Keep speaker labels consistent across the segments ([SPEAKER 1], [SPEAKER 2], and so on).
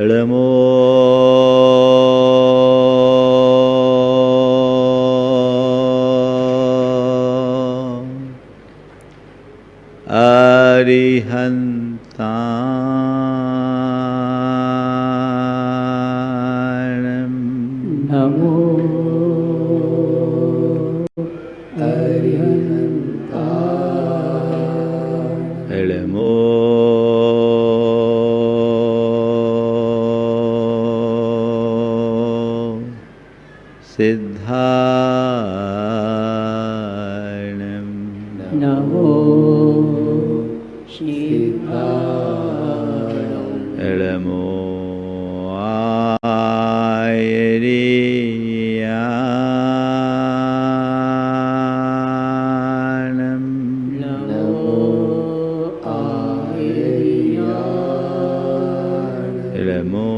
[SPEAKER 1] नमो अरिहन्ताणं
[SPEAKER 2] नमो अरिहन्ताणं
[SPEAKER 1] नमो सिद्धाणं
[SPEAKER 2] नमो सिद्धाणं
[SPEAKER 1] नमो आयर्याणं
[SPEAKER 2] नमो आयर्याणं
[SPEAKER 1] नमो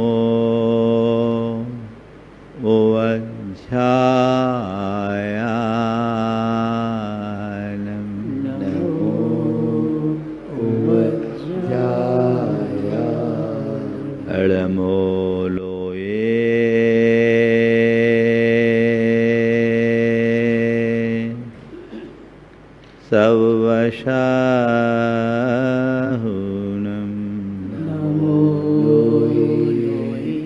[SPEAKER 1] ओवज्झायाणं
[SPEAKER 2] नमो उवज्जायाय
[SPEAKER 1] नमो लोये सवशाहुनं
[SPEAKER 2] नमो लोये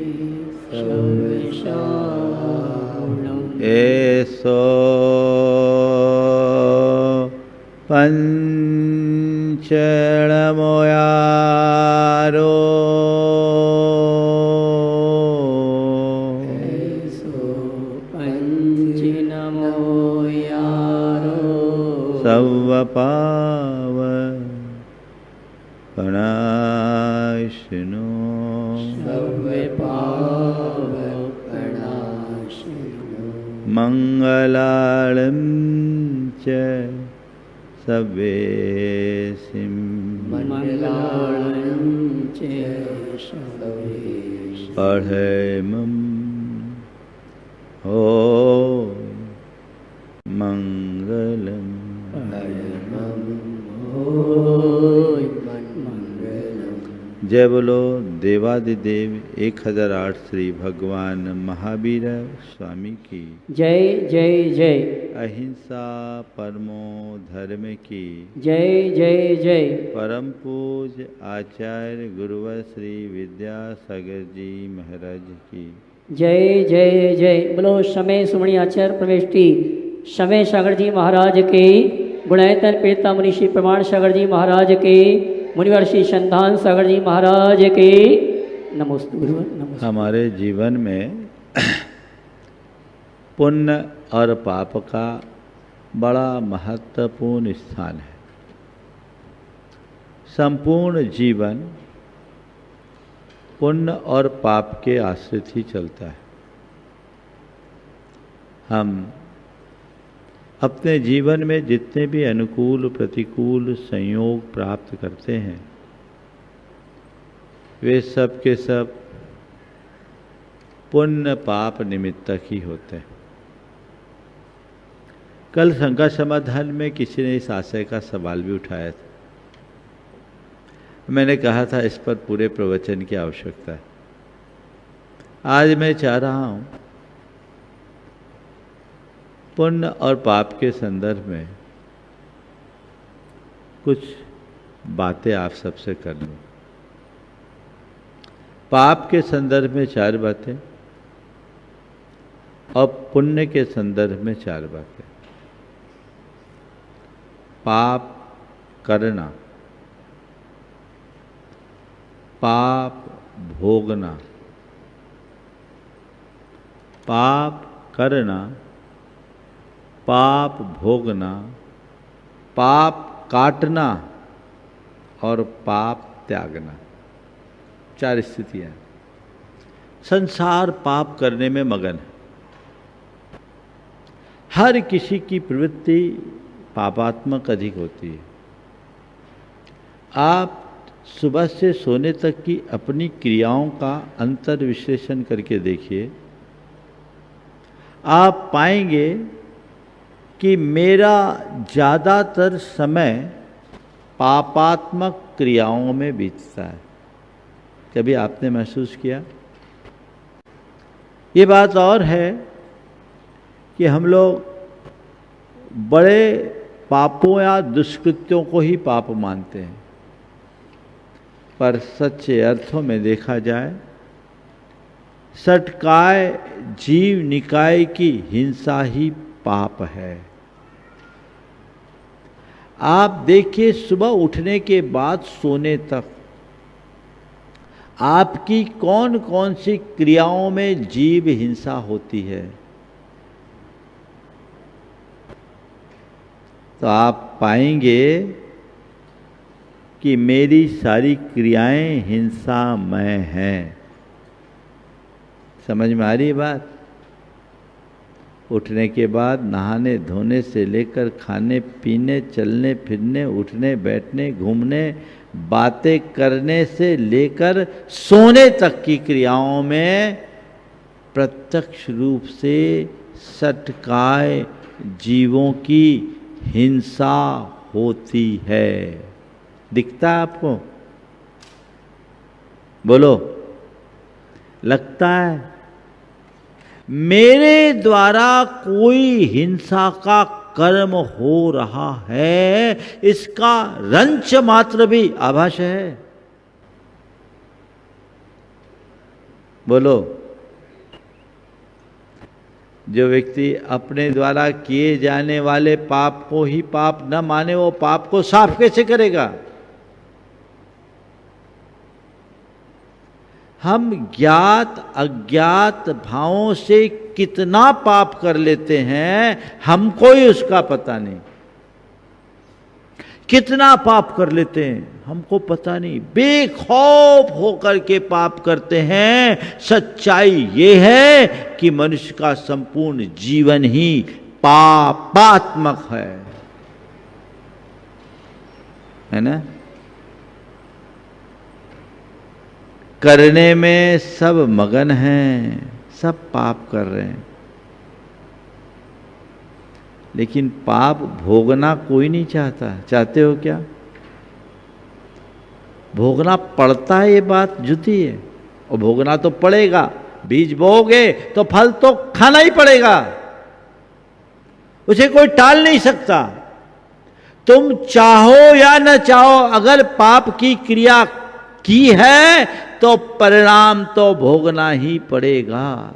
[SPEAKER 2] सवशाहुनं
[SPEAKER 1] एसो पंचणमोयारो
[SPEAKER 2] ऐसो पंचनमो यारो
[SPEAKER 1] सवपावपणाशिनो
[SPEAKER 2] सर्वपावपणाशिनो
[SPEAKER 1] मङ्गलाळं च सवेसिं
[SPEAKER 2] मङ्गलाळं च सर्वेषु
[SPEAKER 1] पठेमं ओ मङ्गलम् जय बोलो देवादिदेव 1008 श्री भगवान महावीर स्वामी की
[SPEAKER 2] जय जय जय
[SPEAKER 1] अहिंसा परमो धर्म की
[SPEAKER 2] जय जय जय
[SPEAKER 1] परम पूज्य आचार्य गुरुवर श्री विद्यासागर जी महाराज की
[SPEAKER 2] जय जय जय बोलो समय सुमणि आचार्य प्रवेष्टि समय सागर जी महाराज के गुणायतन पीड़िता मुनि श्री प्रमाण सागर जी महाराज के मुनिवर श्री संतान सागर जी महाराज के नमोस्तु गुरुवर नमोस्तु।
[SPEAKER 1] हमारे जीवन में पुण्य और पाप का बड़ा महत्वपूर्ण स्थान है। संपूर्ण जीवन पुण्य और पाप के आश्रित ही चलता है। हम अपने जीवन में जितने भी अनुकूल प्रतिकूल संयोग प्राप्त करते हैं वे सब के सब पुण्य पाप निमित्तक ही होते हैं। कल शंका समाधान में किसी ने इस आशय का सवाल भी उठाया था। मैंने कहा था इस पर पूरे प्रवचन की आवश्यकता है। आज मैं चाह रहा हूँ पुण्य और पाप के संदर्भ में कुछ बातें आप सबसे कर लूँ। पाप के संदर्भ में 4 बातें और पुण्य के संदर्भ में 4 बातें। पाप करना, पाप भोगना, पाप करना, पाप भोगना, पाप काटना और पाप त्यागना। 4 स्थितियां। संसार पाप करने में मगन है। हर किसी की प्रवृत्ति पापात्मक अधिक होती है। आप सुबह से सोने तक की अपनी क्रियाओं का अंतर विश्लेषण करके देखिए, आप पाएंगे कि मेरा ज़्यादातर समय पापात्मक क्रियाओं में बीतता है। कभी आपने महसूस किया? ये बात और है कि हम लोग बड़े पापों या दुष्कृत्यों को ही पाप मानते हैं, पर सच्चे अर्थों में देखा जाए सटकाय जीव निकाय की हिंसा ही पाप है। आप देखिए, सुबह उठने के बाद सोने तक आपकी कौन कौन सी क्रियाओं में जीव हिंसा होती है, तो आप पाएंगे कि मेरी सारी क्रियाएं हिंसामय हैं। समझ में आ रही बात? उठने के बाद नहाने धोने से लेकर खाने पीने, चलने फिरने, उठने बैठने, घूमने, बातें करने से लेकर सोने तक की क्रियाओं में प्रत्यक्ष रूप से सटकाए जीवों की हिंसा होती है। दिखता है आपको? बोलो, लगता है? मेरे द्वारा कोई हिंसा का कर्म हो रहा है, इसका रंच मात्र भी आभास है? बोलो। जो व्यक्ति अपने द्वारा किए जाने वाले पाप को ही पाप न माने, वो पाप को साफ कैसे करेगा? हम ज्ञात अज्ञात भावों से कितना पाप कर लेते हैं, हमको ही उसका पता नहीं। कितना पाप कर लेते हैं हमको पता नहीं, बेखौफ होकर के पाप करते हैं। सच्चाई ये है कि मनुष्य का संपूर्ण जीवन ही पापात्मक है ना? करने में सब मगन हैं, सब पाप कर रहे हैं, लेकिन पाप भोगना कोई नहीं चाहता। चाहते हो क्या? भोगना पड़ता है, ये बात जुती है, और भोगना तो पड़ेगा। बीज बोओगे तो फल तो खाना ही पड़ेगा, उसे कोई टाल नहीं सकता। तुम चाहो या न चाहो, अगर पाप की क्रिया की है तो परिणाम तो भोगना ही पड़ेगा।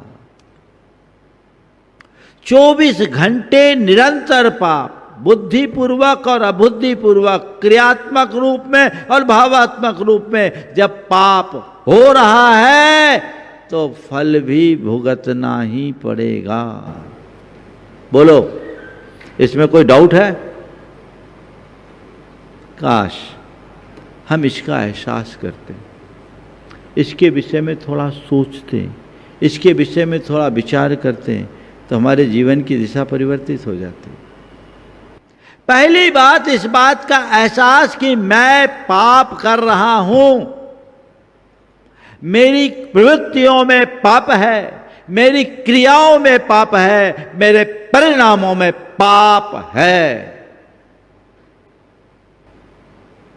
[SPEAKER 1] 24 घंटे निरंतर पाप, बुद्धिपूर्वक और अबुद्धिपूर्वक, क्रियात्मक रूप में और भावात्मक रूप में जब पाप हो रहा है तो फल भी भुगतना ही पड़ेगा। बोलो, इसमें कोई डाउट है? काश हम इसका एहसास करते, इसके विषय में थोड़ा सोचते, इसके विषय में थोड़ा विचार करते, तो हमारे जीवन की दिशा परिवर्तित हो जाती। पहली बात, इस बात का एहसास कि मैं पाप कर रहा हूं, मेरी प्रवृत्तियों में पाप है, मेरी क्रियाओं में पाप है, मेरे परिणामों में पाप है।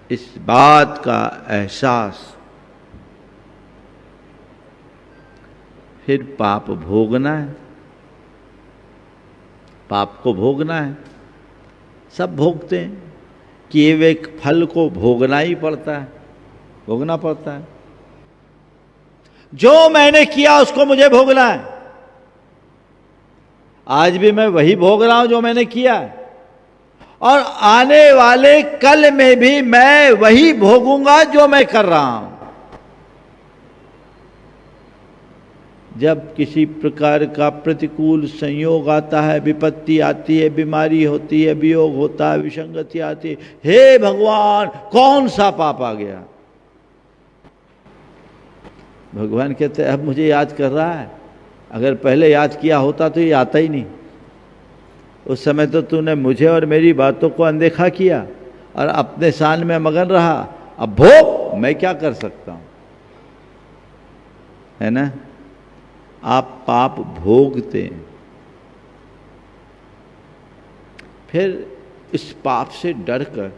[SPEAKER 1] इस बात का एहसास, फिर पाप भोगना है, पाप को भोगना है। सब भोगते हैं, किए हुए फल को भोगना ही पड़ता है, भोगना पड़ता है। जो मैंने किया उसको मुझे भोगना है। आज भी मैं वही भोग रहा हूं जो मैंने किया है, और आने वाले कल में भी मैं वही भोगूंगा जो मैं कर रहा हूं। जब किसी प्रकार का प्रतिकूल संयोग आता है, विपत्ति आती है, बीमारी होती है, वियोग होता है, विसंगति आती है, हे भगवान कौन सा पाप आ गया? भगवान कहते हैं अब मुझे याद कर रहा है, अगर पहले याद किया होता तो ये आता ही नहीं। उस समय तो तूने मुझे और मेरी बातों को अनदेखा किया और अपने शान में मगन रहा। अब भोग, मैं क्या कर सकता हूं, है ना? आप पाप भोगते हैं, फिर इस पाप से डरकर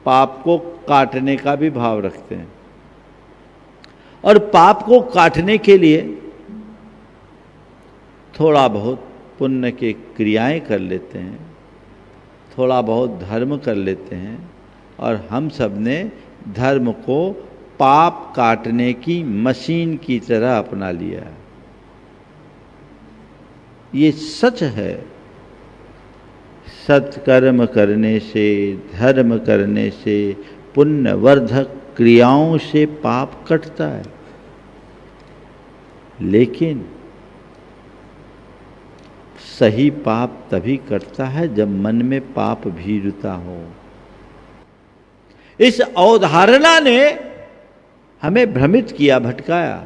[SPEAKER 1] पाप को काटने का भी भाव रखते हैं। और पाप को काटने के लिए थोड़ा बहुत पुण्य की क्रियाएं कर लेते हैं, थोड़ा बहुत धर्म कर लेते हैं, और हम सब ने धर्म को पाप काटने की मशीन की तरह अपना लिया है। ये सच है। सत्कर्म करने से, धर्म करने से, पुण्यवर्धक क्रियाओं से पाप कटता है। लेकिन सही पाप तभी कटता है जब मन में पाप भीरुता हो। इस अवधारणा ने हमें भ्रमित किया, भटकाया।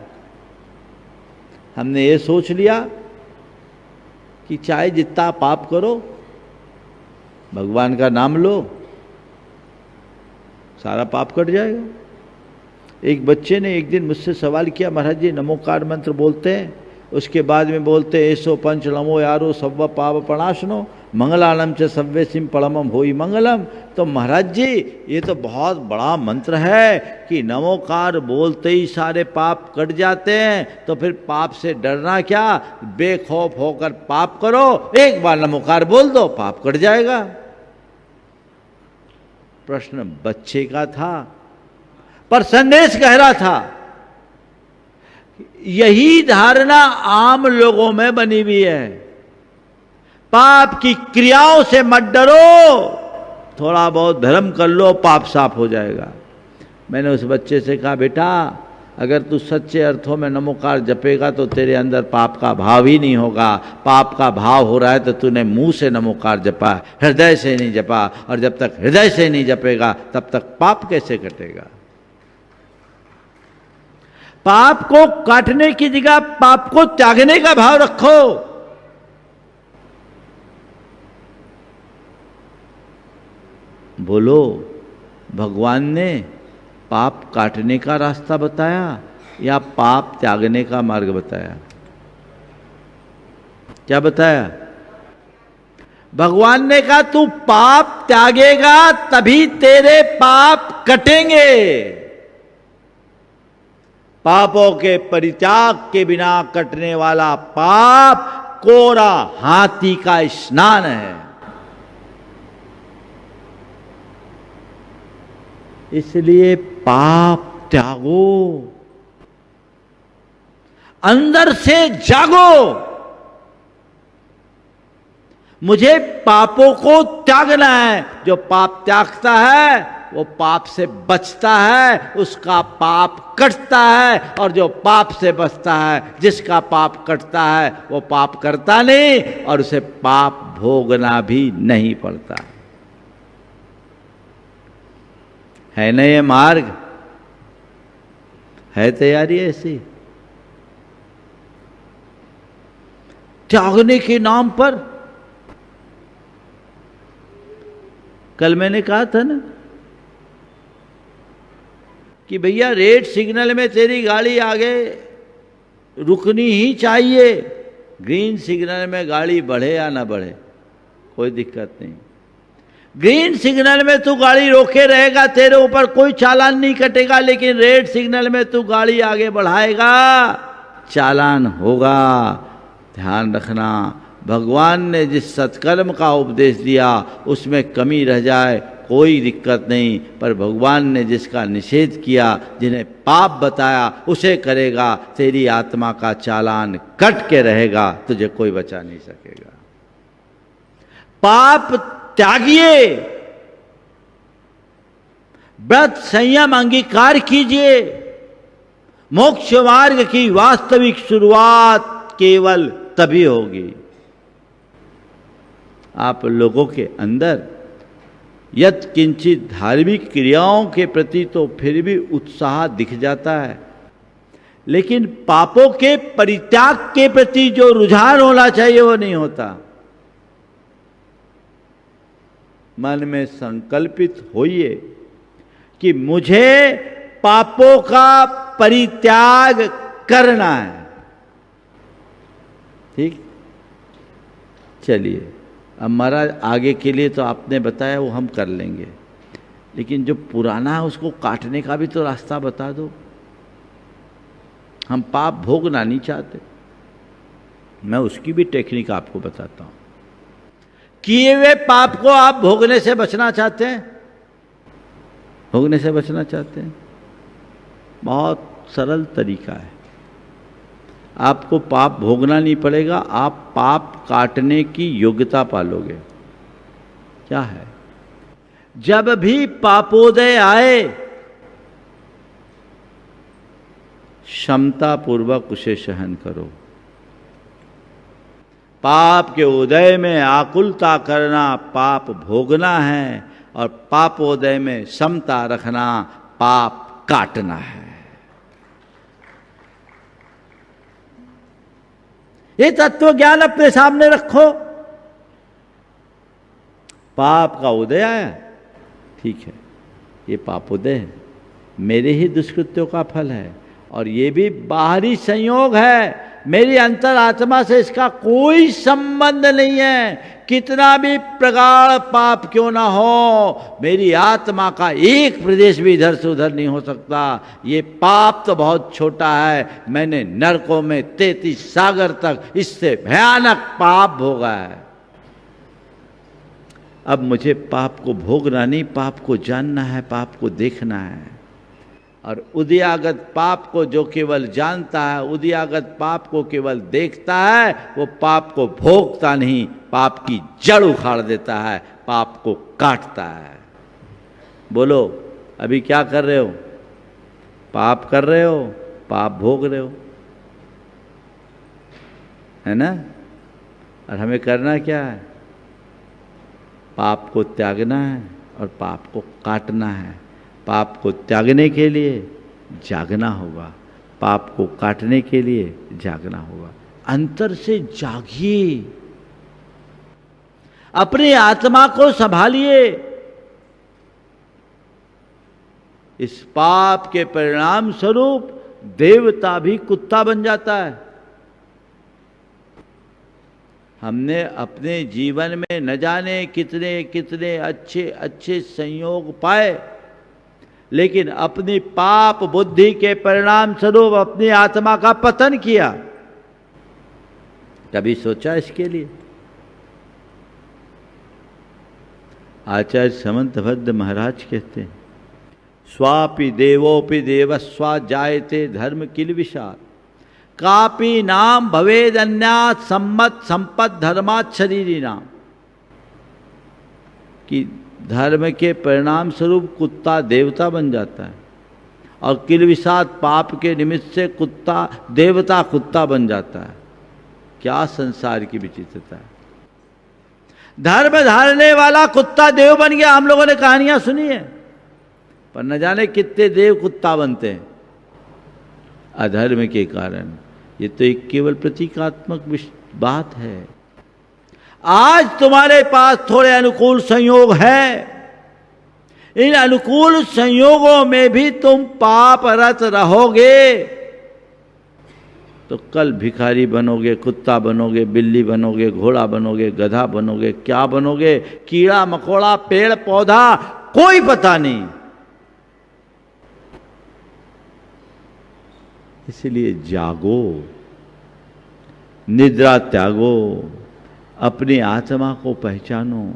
[SPEAKER 1] हमने ये सोच लिया कि चाहे जितना पाप करो, भगवान का नाम लो, सारा पाप कट जाएगा। एक बच्चे ने एक दिन मुझसे सवाल किया, महाराज जी नमोकार मंत्र बोलते हैं, उसके बाद में बोलते हैं ऐसो पंच नमो यारो सव्व पाप प्रणाशनो मंगलानम च सव्वे सिम परमम होई मंगलम। तो महाराज जी ये तो बहुत बड़ा मंत्र है कि नमोकार बोलते ही सारे पाप कट जाते हैं, तो फिर पाप से डरना क्या, बेखौफ होकर पाप करो, एक बार नमोकार बोल दो पाप कट जाएगा। प्रश्न बच्चे का था पर संदेश गहरा था। यही धारणा आम लोगों में बनी हुई है। पाप की क्रियाओं से मत डरो, थोड़ा बहुत धर्म कर लो, पाप साफ हो जाएगा। मैंने उस बच्चे से कहा, बेटा अगर तू सच्चे अर्थों में नमोकार जपेगा तो तेरे अंदर पाप का भाव ही नहीं होगा। पाप का भाव हो रहा है तो तूने मुंह से नमोकार जपा, हृदय से नहीं जपा, और जब तक हृदय से नहीं जपेगा तब तक पाप कैसे कटेगा। पाप को काटने की जगह पाप को त्यागने का भाव रखो। बोलो, भगवान ने पाप काटने का रास्ता बताया या पाप त्यागने का मार्ग बताया? क्या बताया? भगवान ने कहा तू पाप त्यागेगा तभी तेरे पाप कटेंगे। पापों के परित्याग के बिना कटने वाला पाप कोरा हाथी का स्नान है। इसलिए पाप त्यागो, अंदर से जागो। मुझे पापों को त्यागना है। जो पाप त्यागता है वो पाप से बचता है, उसका पाप कटता है, और जो पाप से बचता है, जिसका पाप कटता है, वो पाप करता नहीं और उसे पाप भोगना भी नहीं पड़ता। है ना ये मार्ग? है तैयारी ऐसी? त्यागने के नाम पर कल मैंने कहा था ना कि भैया रेड सिग्नल में तेरी गाड़ी आगे रुकनी ही चाहिए, ग्रीन सिग्नल में गाड़ी बढ़े या ना बढ़े कोई दिक्कत नहीं। ग्रीन सिग्नल में तू गाड़ी रोके रहेगा, तेरे ऊपर कोई चालान नहीं कटेगा, लेकिन रेड सिग्नल में तू गाड़ी आगे बढ़ाएगा, चालान होगा। ध्यान रखना, भगवान ने जिस सत्कर्म का उपदेश दिया उसमें कमी रह जाए कोई दिक्कत नहीं, पर भगवान ने जिसका निषेध किया, जिन्हें पाप बताया, उसे करेगा, तेरी आत्मा का चालान कट के रहेगा, तुझे कोई बचा नहीं सकेगा। पाप त्यागिए, व्रत संयम अंगीकार कीजिए। मोक्ष मार्ग की वास्तविक शुरुआत केवल तभी होगी। आप लोगों के अंदर यत् किंचित धार्मिक क्रियाओं के प्रति तो फिर भी उत्साह दिख जाता है, लेकिन पापों के परित्याग के प्रति जो रुझान होना चाहिए वो नहीं होता। मन में संकल्पित होइए कि मुझे पापों का परित्याग करना है। ठीक, चलिए अब महाराज आगे के लिए तो आपने बताया वो हम कर लेंगे, लेकिन जो पुराना है उसको काटने का भी तो रास्ता बता दो। हम पाप भोगना नहीं चाहते। मैं उसकी भी टेक्निक आपको बताता हूं। किए हुए पाप को आप भोगने से बचना चाहते हैं, भोगने से बचना चाहते हैं, बहुत सरल तरीका है। आपको पाप भोगना नहीं पड़ेगा, आप पाप काटने की योग्यता पालोगे। क्या है? जब भी पापोदय आए क्षमता पूर्वक उसे सहन करो। पाप के उदय में आकुलता करना पाप भोगना है, और पापोदय में समता रखना पाप काटना है। ये तत्व ज्ञान अपने सामने रखो। पाप का उदय आया, ठीक है, ये पापोदय है, मेरे ही दुष्कृत्यों का फल है, और ये भी बाहरी संयोग है, मेरी अंतरात्मा से इसका कोई संबंध नहीं है। कितना भी प्रगाढ़ पाप क्यों ना हो, मेरी आत्मा का एक प्रदेश भी इधर से उधर नहीं हो सकता। ये पाप तो बहुत छोटा है, मैंने नरकों में 33 सागर तक इससे भयानक पाप भोगा है। अब मुझे पाप को भोगना नहीं, पाप को जानना है, पाप को देखना है। और उदयागत पाप को जो केवल जानता है, उदयागत पाप को केवल देखता है, वो पाप को भोगता नहीं, पाप की जड़ उखाड़ देता है, पाप को काटता है। बोलो, अभी क्या कर रहे हो? पाप कर रहे हो, पाप भोग रहे हो, है ना? और हमें करना क्या है? पाप को त्यागना है और पाप को काटना है। पाप को त्यागने के लिए जागना होगा, पाप को काटने के लिए जागना होगा। अंतर से जागिए, अपनी आत्मा को संभालिए। इस पाप के परिणाम स्वरूप देवता भी कुत्ता बन जाता है। हमने अपने जीवन में न जाने कितने कितने अच्छे अच्छे संयोग पाए, लेकिन अपनी पाप बुद्धि के परिणाम स्वरूप अपनी आत्मा का पतन किया। कभी सोचा इसके लिए? आचार्य समंतभद्र महाराज कहते हैं, स्वापि देवोपि देवस्वा जायते धर्म किल विषाद, कापि नाम भवेदन्यात् सम्मत संपत धर्मात् शरीरी नाम। कि धर्म के परिणाम स्वरूप कुत्ता देवता बन जाता है, और किलविषाद पाप के निमित्त से कुत्ता देवता कुत्ता बन जाता है। क्या संसार की विचित्रता है! धर्म धारने वाला कुत्ता देव बन गया। हम लोगों ने कहानियां सुनी है, पर न जाने कितने देव कुत्ता बनते हैं अधर्म के कारण। ये तो एक केवल प्रतीकात्मक बात है। आज तुम्हारे पास थोड़े अनुकूल संयोग है, इन अनुकूल संयोगों में भी तुम पापरत रहोगे तो कल भिखारी बनोगे, कुत्ता बनोगे, बिल्ली बनोगे, घोड़ा बनोगे, गधा बनोगे, क्या बनोगे, कीड़ा मकोड़ा, पेड़ पौधा, कोई पता नहीं। इसलिए जागो, निद्रा त्यागो, अपनी आत्मा को पहचानो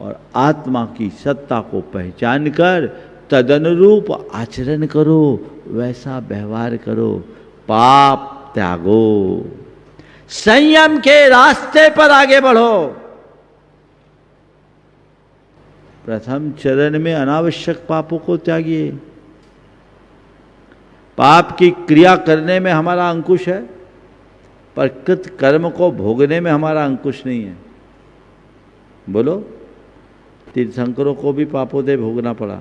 [SPEAKER 1] और आत्मा की सत्ता को पहचान कर तदनुरूप आचरण करो, वैसा व्यवहार करो, पाप त्यागो, संयम के रास्ते पर आगे बढ़ो। प्रथम चरण में अनावश्यक पापों को त्यागिए। पाप की क्रिया करने में हमारा अंकुश है, पर कृत कर्म को भोगने में हमारा अंकुश नहीं है। बोलो, तीर्थंकरों को भी पापोदय भोगना पड़ा,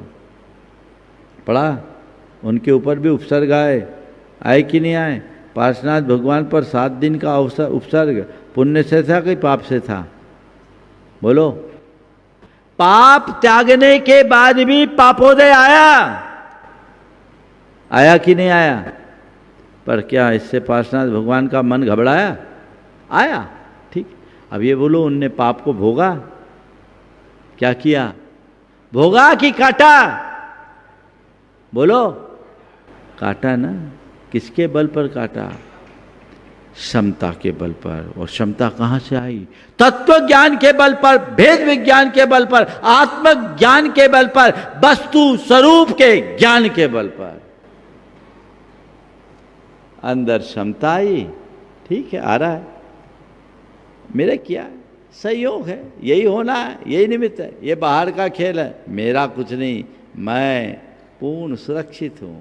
[SPEAKER 1] उनके ऊपर भी उपसर्ग आए कि नहीं आए? पार्श्वनाथ भगवान पर 7 दिन का उपसर्ग पुण्य से था कि पाप से था? बोलो, पाप त्यागने के बाद भी पापोदय आया कि नहीं आया? पर क्या इससे पार्श्वनाथ भगवान का मन घबराया? आया, ठीक। अब ये बोलो, उनने पाप को भोगा? क्या किया? भोगा कि काटा? बोलो, काटा ना। किसके बल पर काटा? क्षमता के बल पर। और क्षमता कहां से आई? तत्व ज्ञान के बल पर, भेद विज्ञान के बल पर, आत्मज्ञान के बल पर, वस्तु स्वरूप के ज्ञान के बल पर। अंदर क्षमता आई, ठीक है, आ रहा है, मेरा क्या सहयोग है, यही होना है, यही निमित्त है, ये बाहर का खेल है, मेरा कुछ नहीं, मैं पूर्ण सुरक्षित हूं।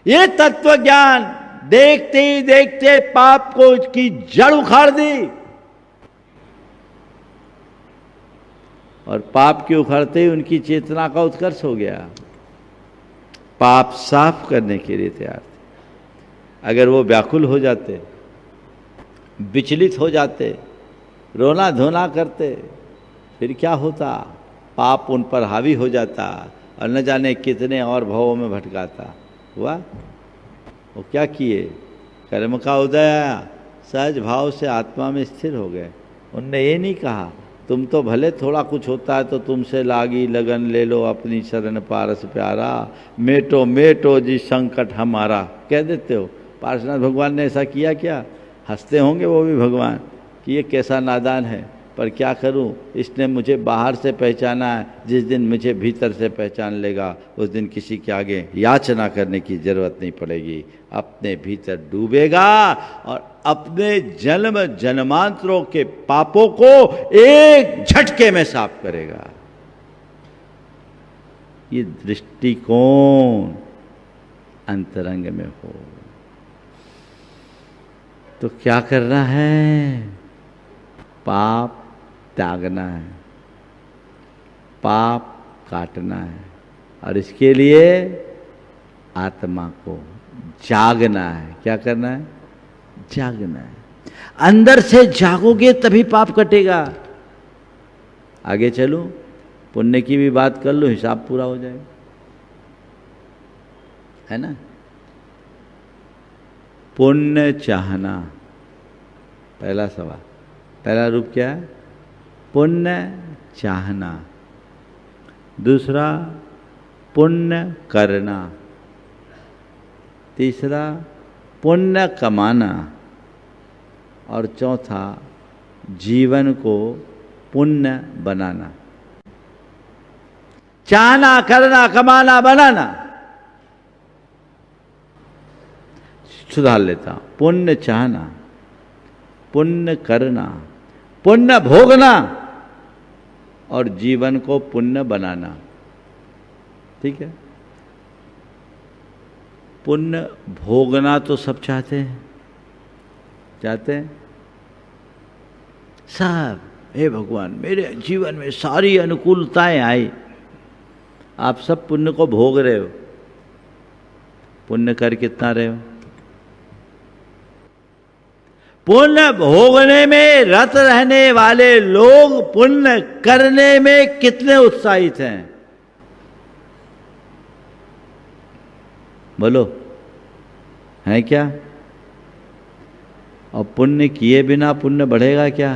[SPEAKER 1] ये तत्व ज्ञान देखते ही देखते पाप को की जड़ उखाड़ दी। और पाप के उखाड़ते ही उनकी चेतना का उत्कर्ष हो गया। पाप साफ करने के लिए तैयार थे। अगर वो व्याकुल हो जाते, विचलित हो जाते, रोना धोना करते, फिर क्या होता? पाप उन पर हावी हो जाता और न जाने कितने और भवों में भटकाता। हुआ? वो क्या किए? कर्म का उदय आया, सहज भाव से आत्मा में स्थिर हो गए। उनने ये नहीं कहा तुम तो भले थोड़ा कुछ होता है तो तुमसे लागी लगन ले लो अपनी शरण पारस प्यारा, मेटो मेटो जी संकट हमारा, कह देते हो। पार्श्वनाथ भगवान ने ऐसा किया क्या? हंसते होंगे वो भी भगवान कि ये कैसा नादान है, पर क्या करूं, इसने मुझे बाहर से पहचाना है, जिस दिन मुझे भीतर से पहचान लेगा उस दिन किसी के आगे याचना करने की जरूरत नहीं पड़ेगी, अपने भीतर डूबेगा और अपने जन्म जन्मांतरों के पापों को एक झटके में साफ करेगा। ये दृष्टिकोण अंतरंग में हो तो क्या करना है? पाप त्यागना है, पाप काटना है, और इसके लिए आत्मा को जागना है। क्या करना है? जागना है। अंदर से जागोगे तभी पाप कटेगा। आगे चलूं, पुण्य की भी बात कर लो, हिसाब पूरा हो जाएगा, है ना? पुण्य चाहना, पहला सवाल, पहला रूप क्या है? पुण्य चाहना। दूसरा पुण्य करना। तीसरा पुण्य कमाना। और चौथा जीवन को पुण्य बनाना। चाहना, करना, कमाना, बनाना। सुधार लेता हूं। पुण्य चाहना, पुण्य करना, पुण्य भोगना और जीवन को पुण्य बनाना। ठीक है? पुण्य भोगना तो सब चाहते हैं, चाहते हैं सब। हे भगवान, मेरे जीवन में सारी अनुकूलताएं आई, आप सब पुण्य को भोग रहे हो। पुण्य कर कितना रहे हो? पुण्य भोगने में रत रहने वाले लोग पुण्य करने में कितने उत्साहित हैं? बोलो, है क्या? और पुण्य किए बिना पुण्य बढ़ेगा क्या?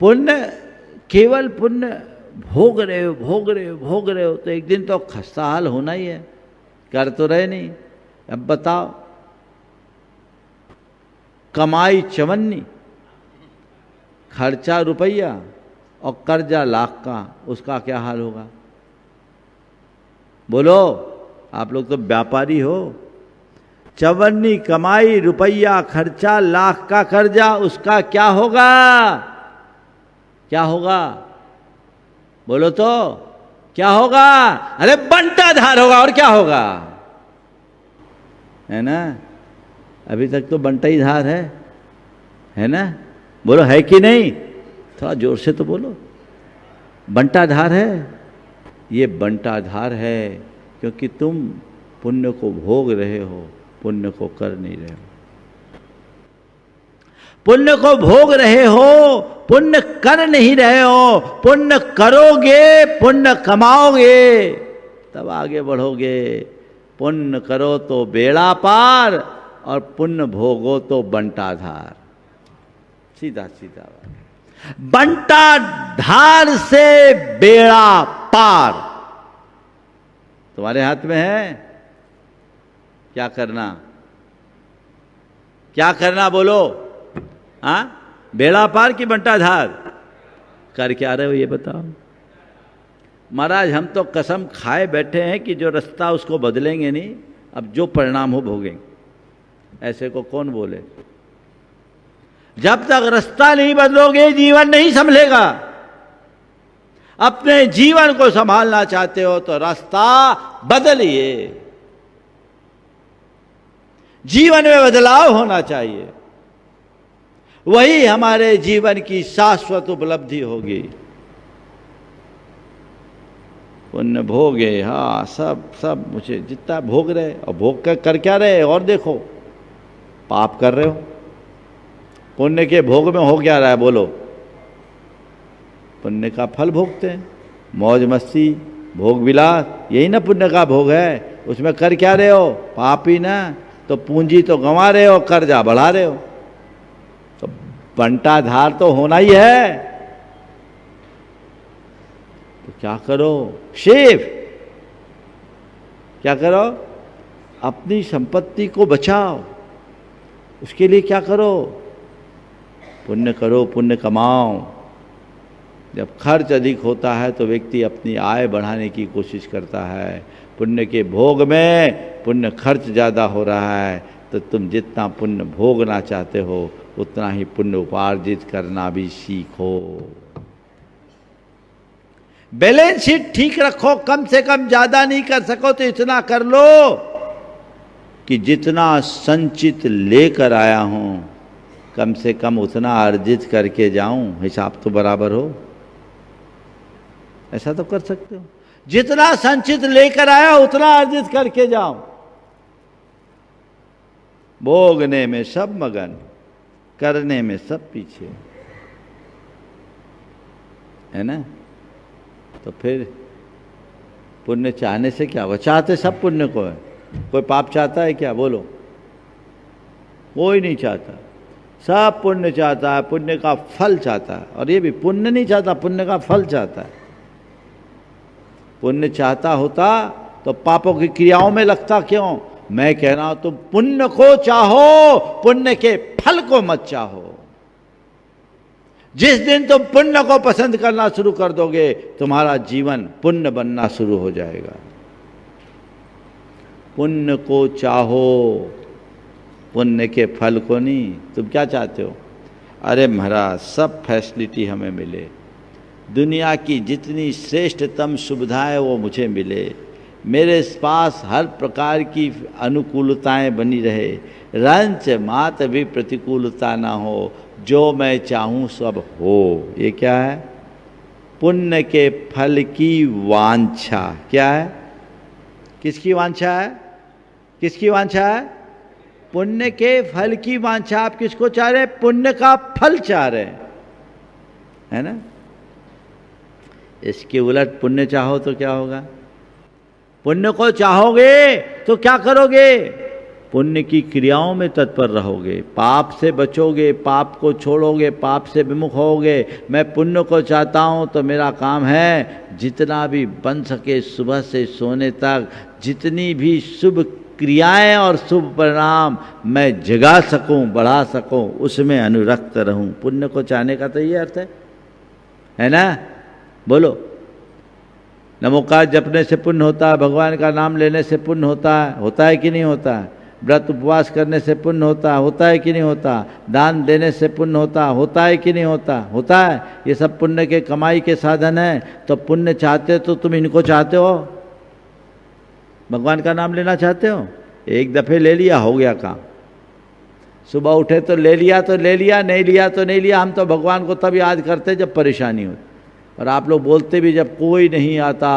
[SPEAKER 1] पुण्य, केवल पुण्य भोग रहे हो, भोग रहे हो, भोग रहे हो, तो एक दिन तो खस्ता हाल होना ही है। कर तो रहे नहीं। अब बताओ, कमाई चवन्नी, खर्चा रुपया और कर्जा लाख का, उसका क्या हाल होगा? बोलो, आप लोग तो व्यापारी हो। चवन्नी कमाई, रुपया खर्चा, लाख का कर्जा, उसका क्या होगा? क्या होगा? बोलो तो, क्या होगा? अरे बंटाधार होगा, और क्या होगा? है ना? अभी तक तो बंटा ही धार है ना? बोलो, है कि नहीं? थोड़ा जोर से तो बोलो। बंटाधार है। ये बंटाधार है क्योंकि तुम पुण्य को भोग रहे हो, पुण्य को कर नहीं रहे हो। पुण्य को भोग रहे हो, पुण्य कर नहीं रहे हो। पुण्य करोगे, पुण्य कमाओगे, तब आगे बढ़ोगे। पुण्य करो तो बेड़ा पार और पुण्य भोगो तो बंटाधार। सीधा सीधा बात। बंटाधार से बेड़ा पार। तुम्हारे हाथ में है क्या करना, क्या करना बोलो। हाँ, बेड़ा पार की बंटाधार कर क्या रहे हो ये बताओ। महाराज हम तो कसम खाए बैठे हैं कि जो रास्ता उसको बदलेंगे नहीं, अब जो परिणाम हो भोगेंगे। ऐसे को कौन बोले। जब तक रास्ता नहीं बदलोगे जीवन नहीं संभलेगा। अपने जीवन को संभालना चाहते हो तो रास्ता बदलिए। जीवन में बदलाव होना चाहिए, वही हमारे जीवन की शाश्वत उपलब्धि होगी। पुण्य भोगे, हाँ सब सब मुझे जितना भोग रहे, और भोग कर क्या रहे, और देखो पाप कर रहे हो। पुण्य के भोग में हो क्या रहा है बोलो। पुण्य का फल भोगते हैं, मौज मस्ती भोग विलास, यही ना पुण्य का भोग है। उसमें कर क्या रहे हो, पाप ही ना। तो पूंजी तो गंवा रहे हो, कर्जा बढ़ा रहे हो, तो बंटाधार तो होना ही है। तो क्या करो, शिव क्या करो, अपनी संपत्ति को बचाओ। उसके लिए क्या करो, पुण्य करो, पुण्य कमाओ। जब खर्च अधिक होता है तो व्यक्ति अपनी आय बढ़ाने की कोशिश करता है। पुण्य के भोग में पुण्य खर्च ज़्यादा हो रहा है, तो तुम जितना पुण्य भोगना चाहते हो उतना ही पुण्य उपार्जित करना भी सीखो। बैलेंस शीट ठीक रखो, कम से कम ज़्यादा नहीं कर सको तो इतना कर लो कि जितना संचित लेकर आया हूं कम से कम उतना अर्जित करके जाऊं, हिसाब तो बराबर हो। ऐसा तो कर सकते हो, जितना संचित लेकर आया उतना अर्जित करके जाओ। भोगने में सब मगन, करने में सब पीछे, है ना। तो फिर पुण्य चाहने से क्या, वो चाहते सब पुण्य को है। कोई पाप चाहता है क्या बोलो, कोई नहीं चाहता। सब पुण्य चाहता है, पुण्य का फल चाहता है। और ये भी पुण्य नहीं चाहता, पुण्य का फल चाहता है। पुण्य चाहता होता तो पापों की क्रियाओं में लगता क्यों। मैं कह रहा हूं तुम पुण्य को चाहो, पुण्य के फल को मत चाहो। जिस दिन तुम पुण्य को पसंद करना शुरू कर दोगे तुम्हारा जीवन पुण्य बनना शुरू हो जाएगा। पुण्य को चाहो, पुण्य के फल को नहीं। तुम क्या चाहते हो, अरे महाराज सब फैसिलिटी हमें मिले, दुनिया की जितनी श्रेष्ठतम सुविधाएं वो मुझे मिले, मेरे पास हर प्रकार की अनुकूलताएं बनी रहे, रंच मात भी प्रतिकूलता ना हो, जो मैं चाहूँ सब हो। ये क्या है, पुण्य के फल की वांछा। क्या है, किसकी वांछा है, किसकी वांछा है, पुण्य के फल की वांछा। आप किसको चाह रहे हैं, पुण्य का फल चाह रहे हैं, है ना। इसके उलट पुण्य चाहो तो क्या होगा, पुण्य को चाहोगे तो क्या करोगे, पुण्य की क्रियाओं में तत्पर रहोगे, पाप से बचोगे, पाप को छोड़ोगे, पाप से विमुख होगे। मैं पुण्य को चाहता हूँ तो मेरा काम है जितना भी बन सके सुबह से सोने तक जितनी भी शुभ क्रियाएं और शुभ परिणाम मैं जगा सकूं, बढ़ा सकूं, उसमें अनुरक्त रहूं। पुण्य को चाहने का तो ये अर्थ है ना। बोलो, नमोकार जपने से पुण्य होता है, भगवान का नाम लेने से पुण्य होता है कि नहीं होता है। व्रत उपवास करने से पुण्य होता है कि नहीं होता। दान देने से पुण्य होता है कि नहीं होता है। ये सब पुण्य के कमाई के साधन हैं। तो पुण्य चाहते तो तुम इनको चाहते हो, भगवान का नाम लेना चाहते हो। एक दफ़े ले लिया, हो गया काम। सुबह उठे तो ले लिया, नहीं लिया तो नहीं लिया। हम तो भगवान को तब याद करते जब परेशानी होती। और आप लोग बोलते भी जब कोई नहीं आता,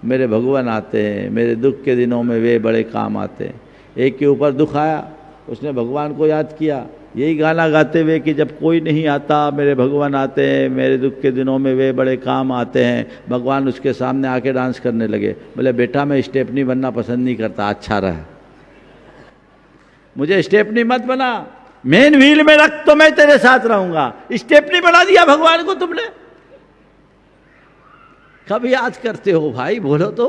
[SPEAKER 1] मेरे भगवान आते हैं, मेरे दुख के दिनों में वे बड़े काम आते हैं। एक के ऊपर दुख आया, उसने भगवान को याद किया, यही गाना गाते हुए कि जब कोई नहीं आता मेरे भगवान आते हैं, मेरे दुख के दिनों में वे बड़े काम आते हैं। भगवान उसके सामने आके डांस करने लगे। बोले बेटा मैं स्टेपनी बनना पसंद नहीं करता, अच्छा रहा, मुझे स्टेपनी मत बना, मेन व्हील में रख तो मैं तेरे साथ रहूंगा। स्टेपनी बना दिया भगवान को तुमने। कब याद करते हो भाई, बोलो तो।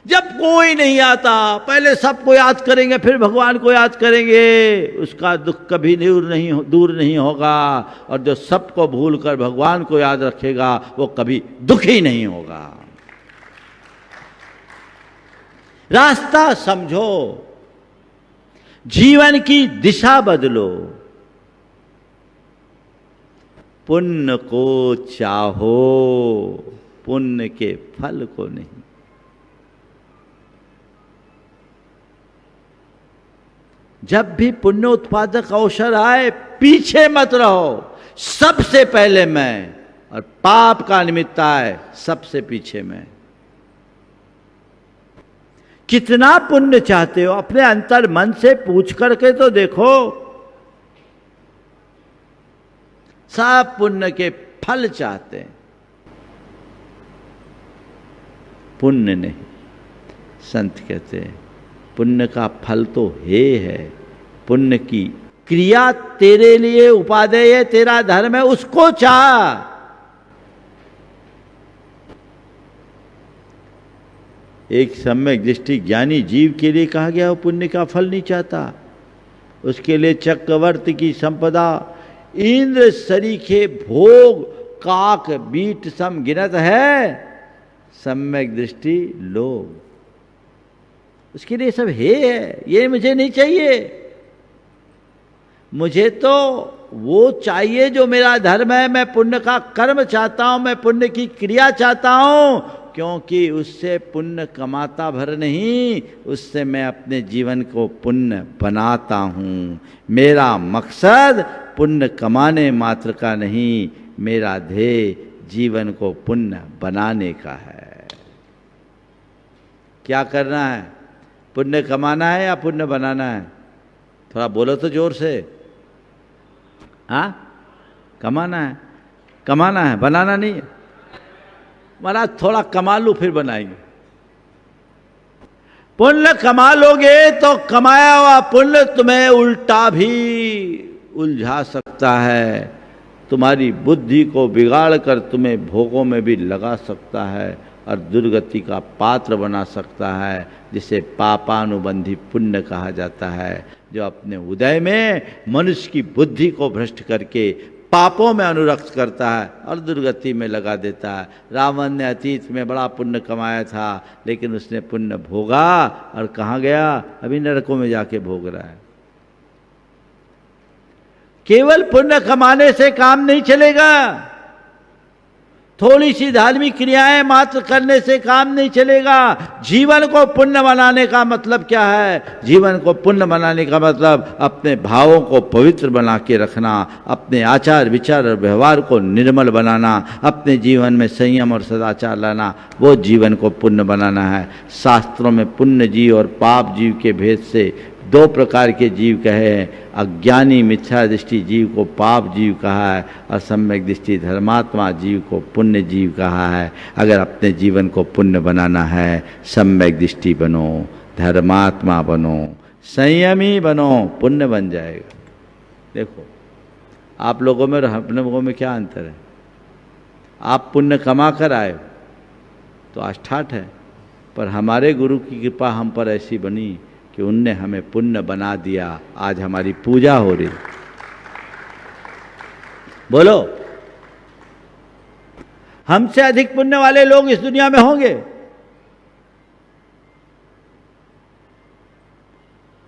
[SPEAKER 1] जब कोई नहीं आता, पहले सबको याद करेंगे फिर भगवान को याद करेंगे, उसका दुख कभी दूर नहीं होगा। और जो सबको भूलकर भगवान को याद रखेगा वो कभी दुखी नहीं होगा। रास्ता समझो, जीवन की दिशा बदलो, पुण्य को चाहो, पुण्य के फल को नहीं। जब भी पुण्य उत्पादक अवसर आए पीछे मत रहो, सबसे पहले मैं, और पाप का निमित्त आए सबसे पीछे मैं। कितना पुण्य चाहते हो अपने अंतर मन से पूछ करके तो देखो। सब पुण्य के फल चाहते हैं, पुण्य नहीं। संत कहते हैं पुण्य का फल तो हे है, पुण्य की क्रिया तेरे लिए उपादेय है, तेरा धर्म है, उसको चाह। एक सम्यक दृष्टि ज्ञानी जीव के लिए कहा गया वो पुण्य का फल नहीं चाहता। उसके लिए चक्रवर्ती की संपदा, इंद्र सरीखे भोग, काक बीट सम गिनत है, सम्यक दृष्टि लोग। उसके लिए सब है, ये मुझे नहीं चाहिए। मुझे तो वो चाहिए जो मेरा धर्म है। मैं पुण्य का कर्म चाहता हूं, मैं पुण्य की क्रिया चाहता हूं, क्योंकि उससे पुण्य कमाता भर नहीं, उससे मैं अपने जीवन को पुण्य बनाता हूं। मेरा मकसद पुण्य कमाने मात्र का नहीं, मेरा ध्येय जीवन को पुण्य बनाने का है। क्या करना है? पुण्य कमाना है या पुण्य बनाना है? थोड़ा बोलो तो जोर से। हाँ, कमाना है, कमाना है, बनाना नहीं है। महाराज थोड़ा कमा लो फिर बनाएंगे। पुण्य कमा लोगे तो कमाया हुआ पुण्य तुम्हें उल्टा भी उलझा सकता है, तुम्हारी बुद्धि को बिगाड़ कर तुम्हें भोगों में भी लगा सकता है और दुर्गति का पात्र बना सकता है, जिसे पापानुबंधी पुण्य कहा जाता है, जो अपने उदय में मनुष्य की बुद्धि को भ्रष्ट करके पापों में अनुरक्त करता है और दुर्गति में लगा देता है। रावण ने अतीत में बड़ा पुण्य कमाया था, लेकिन उसने पुण्य भोगा और कहाँ गया? अभी नरकों में जाके भोग रहा है। केवल पुण्य कमाने से काम नहीं चलेगा, थोड़ी सी धार्मिक क्रियाएं मात्र करने से काम नहीं चलेगा। जीवन को पुण्य बनाने का मतलब क्या है? जीवन को पुण्य बनाने का मतलब अपने भावों को पवित्र बना के रखना, अपने आचार विचार और व्यवहार को निर्मल बनाना, अपने जीवन में संयम और सदाचार लाना, वो जीवन को पुण्य बनाना है। शास्त्रों में पुण्य जीव और पाप जीव के भेद से दो प्रकार के जीव कहे हैं। अज्ञानी मिथ्या दृष्टि जीव को पाप जीव कहा है और सम्यक दृष्टि धर्मात्मा जीव को पुण्य जीव कहा है। अगर अपने जीवन को पुण्य बनाना है, सम्यक दृष्टि बनो, धर्मात्मा बनो, संयमी बनो, पुण्य बन जाएगा। देखो आप लोगों में और अपने लोगों में क्या अंतर है? आप पुण्य कमा कर आए तो आज ठाठ है, पर हमारे गुरु की कृपा हम पर ऐसी बनी कि उनने हमें पुण्य बना दिया। आज हमारी पूजा हो रही। बोलो, हमसे अधिक पुण्य वाले लोग इस दुनिया में होंगे?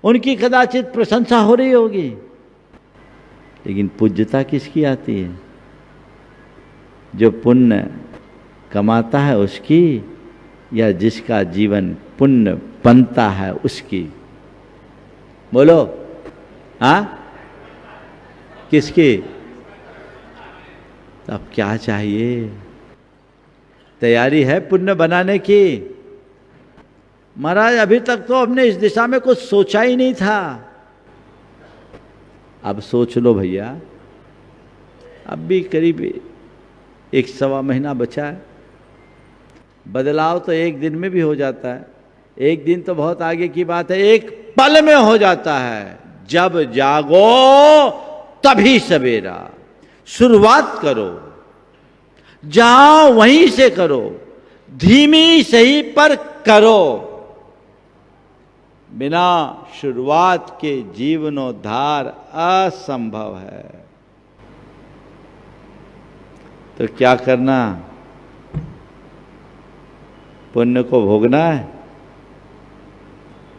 [SPEAKER 1] उनकी कदाचित प्रशंसा हो रही होगी, लेकिन पूज्यता किसकी आती है? जो पुण्य कमाता है उसकी, या जिसका जीवन पुण्य बनता है उसकी? बोलो, हाँ, किसकी? अब क्या चाहिए? तैयारी है पुण्य बनाने की? महाराज अभी तक तो हमने इस दिशा में कुछ सोचा ही नहीं था। अब सोच लो भैया, अब भी करीब 1-1.25 महीना बचा है। बदलाव तो एक दिन में भी हो जाता है, एक दिन तो बहुत आगे की बात है, एक पल में हो जाता है। जब जागो तभी सवेरा। शुरुआत करो, जाओ वहीं से करो, धीमी सही पर करो। बिना शुरुआत के जीवनोद्धार असंभव है। तो क्या करना? पुण्य को भोगना है,